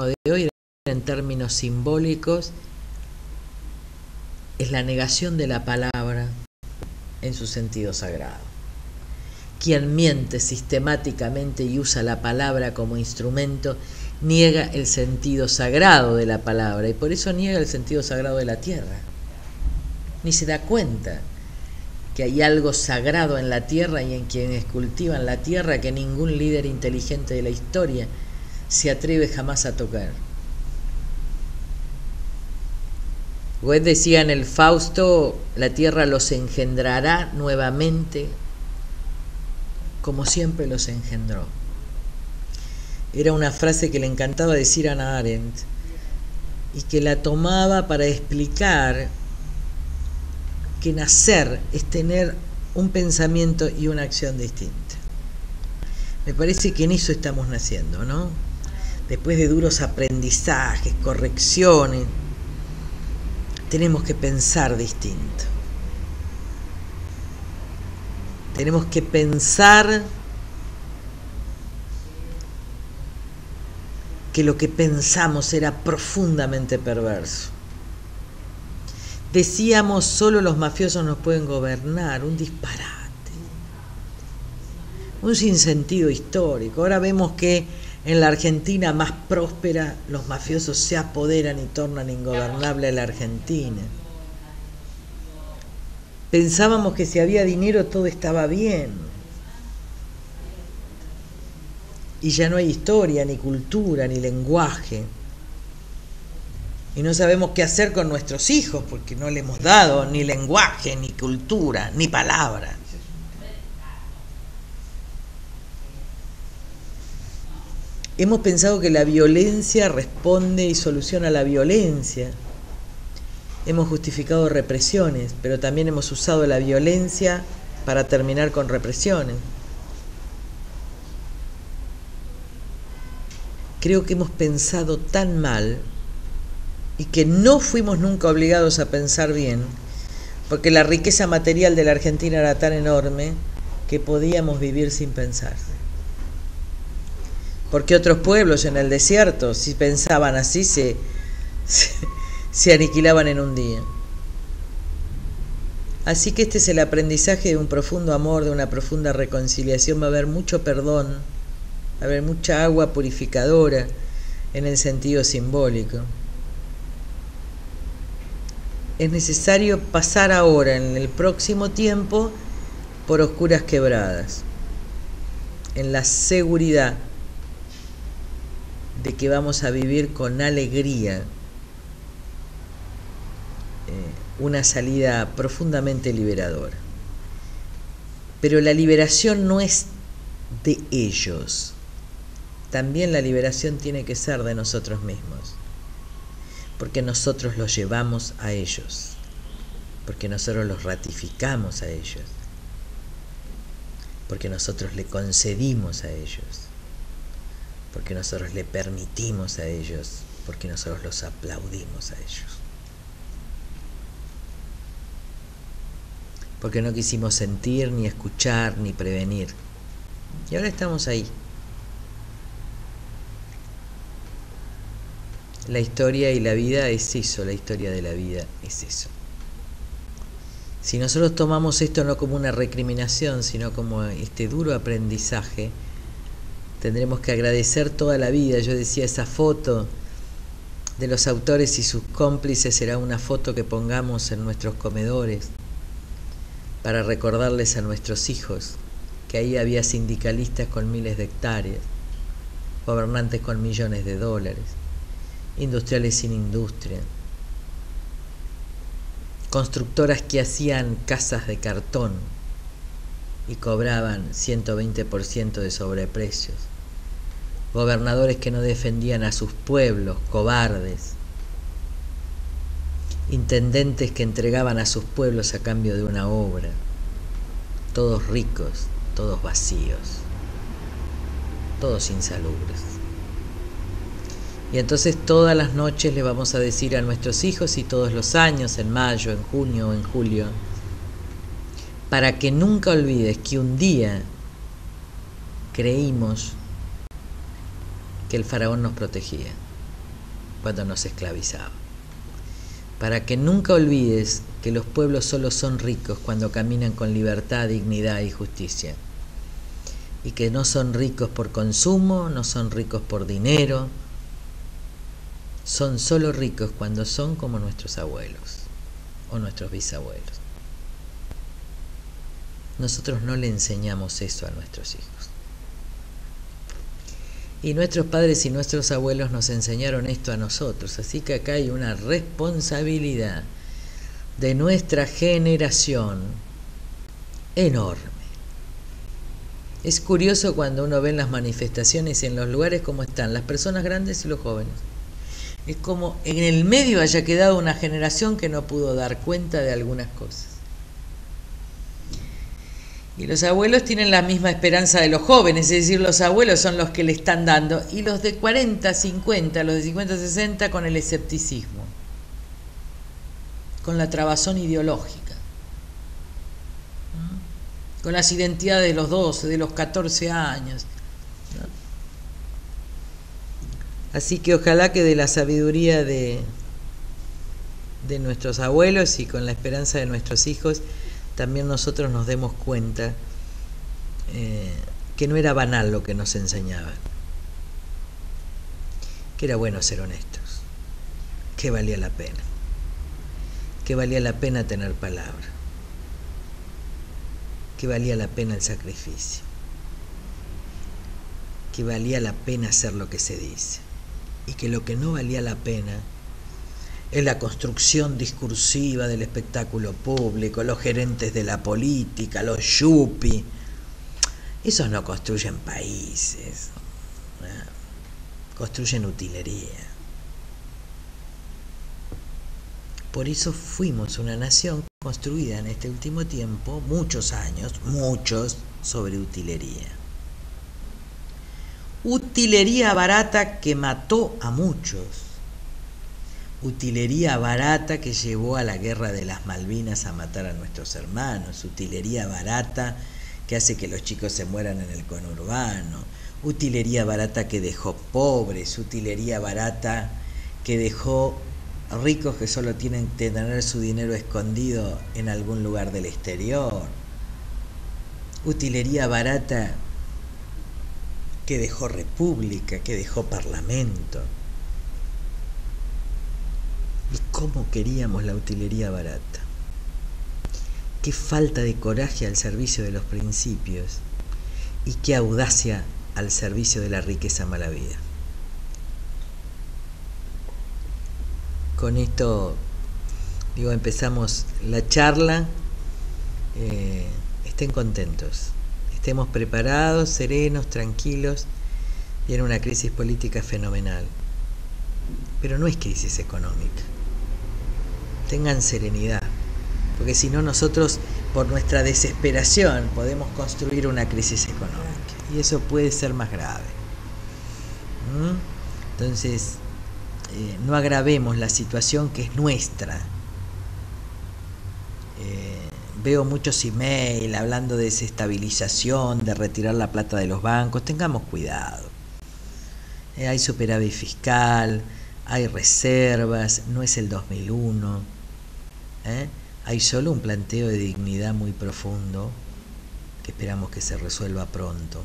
de hoy, en términos simbólicos, es la negación de la palabra en su sentido sagrado. Quien miente sistemáticamente y usa la palabra como instrumento niega el sentido sagrado de la palabra, y por eso niega el sentido sagrado de la tierra. Ni se da cuenta que hay algo sagrado en la tierra y en quienes cultivan la tierra que ningún líder inteligente de la historia se atreve jamás a tocar. Goethe decía en el Fausto, la tierra los engendrará nuevamente como siempre los engendró. Era una frase que le encantaba decir a Hannah Arendt y que la tomaba para explicar que nacer es tener un pensamiento y una acción distinta. Me parece que en eso estamos naciendo, ¿no? Después de duros aprendizajes, correcciones, tenemos que pensar distinto. Tenemos que pensar que lo que pensamos era profundamente perverso. Decíamos, solo los mafiosos nos pueden gobernar, un disparate, un sinsentido histórico. Ahora vemos que en la Argentina más próspera los mafiosos se apoderan y tornan ingobernable a la Argentina. Pensábamos que si había dinero todo estaba bien. Y ya no hay historia, ni cultura, ni lenguaje. Y no sabemos qué hacer con nuestros hijos porque no le hemos dado ni lenguaje, ni cultura, ni palabra. Hemos pensado que la violencia responde y soluciona la violencia. Hemos justificado represiones, pero también hemos usado la violencia para terminar con represiones. Creo que hemos pensado tan mal y que no fuimos nunca obligados a pensar bien, porque la riqueza material de la Argentina era tan enorme que podíamos vivir sin pensar. Porque otros pueblos en el desierto, si pensaban así, se aniquilaban en un día. Así que este es el aprendizaje de un profundo amor, de una profunda reconciliación. Va a haber mucho perdón, va a haber mucha agua purificadora en el sentido simbólico. Es necesario pasar ahora, en el próximo tiempo, por oscuras quebradas, en la seguridad de que vamos a vivir con alegría una salida profundamente liberadora. Pero la liberación no es de ellos, también la liberación tiene que ser de nosotros mismos, porque nosotros los llevamos a ellos, porque nosotros los ratificamos a ellos, porque nosotros le concedimos a ellos, porque nosotros le permitimos a ellos, porque nosotros los aplaudimos a ellos. Porque no quisimos sentir, ni escuchar, ni prevenir. Y ahora estamos ahí. La historia y la vida es eso, la historia de la vida es eso. Si nosotros tomamos esto no como una recriminación, sino como este duro aprendizaje, tendremos que agradecer toda la vida. Yo decía, esa foto de los autores y sus cómplices será una foto que pongamos en nuestros comedores para recordarles a nuestros hijos que ahí había sindicalistas con miles de hectáreas, gobernantes con millones de dólares, industriales sin industria, constructoras que hacían casas de cartón y cobraban 120% de sobreprecios, gobernadores que no defendían a sus pueblos, cobardes, intendentes que entregaban a sus pueblos a cambio de una obra, todos ricos, todos vacíos, todos insalubres. Y entonces todas las noches le vamos a decir a nuestros hijos, y todos los años, en mayo, en junio, en julio, para que nunca olvides que un día creímos que el faraón nos protegía. cuando nos esclavizaba. Para que nunca olvides que los pueblos solo son ricos cuando caminan con libertad, dignidad y justicia. Y que no son ricos por consumo, no son ricos por dinero, son solo ricos cuando son como nuestros abuelos o nuestros bisabuelos. Nosotros no le enseñamos eso a nuestros hijos. Y nuestros padres y nuestros abuelos nos enseñaron esto a nosotros, así que acá hay una responsabilidad de nuestra generación enorme. Es curioso cuando uno ve en las manifestaciones y en los lugares cómo están las personas grandes y los jóvenes. Es como en el medio haya quedado una generación que no pudo dar cuenta de algunas cosas. Y los abuelos tienen la misma esperanza de los jóvenes, es decir, los abuelos son los que le están dando, y los de 40, 50, los de 50, 60 con el escepticismo, con la trabazón ideológica, ¿no? Con las identidades de los 12, de los 14 años, ¿no? Así que ojalá que de la sabiduría de nuestros abuelos y con la esperanza de nuestros hijos, también nosotros nos demos cuenta que no era banal lo que nos enseñaban, que era bueno ser honestos, que valía la pena tener palabra, que valía la pena el sacrificio, que valía la pena hacer lo que se dice, y que lo que no valía la pena es la construcción discursiva del espectáculo público, los gerentes de la política, los yuppie. Esos no construyen países, ¿no? Construyen utilería. Por eso fuimos una nación construida en este último tiempo, muchos años, sobre utilería. Utilería barata que mató a muchos. Utilería barata que llevó a la guerra de las Malvinas a matar a nuestros hermanos, utilería barata que hace que los chicos se mueran en el conurbano, utilería barata que dejó pobres, utilería barata que dejó ricos que solo tienen que tener su dinero escondido en algún lugar del exterior, utilería barata que dejó república, que dejó parlamento. ¿Y cómo queríamos la utilería barata? Qué falta de coraje al servicio de los principios y qué audacia al servicio de la riqueza mala vida. Con esto, empezamos la charla. Estén contentos, estemos preparados, serenos, tranquilos. Viene una crisis política fenomenal, pero no es crisis económica. Tengan serenidad, porque si no nosotros, por nuestra desesperación, podemos construir una crisis económica, y eso puede ser más grave. Entonces, no agravemos la situación que es nuestra. Veo muchos emails hablando de desestabilización, de retirar la plata de los bancos. Tengamos cuidado. Hay superávit fiscal, hay reservas, no es el 2001. Hay solo un planteo de dignidad muy profundo que esperamos que se resuelva pronto.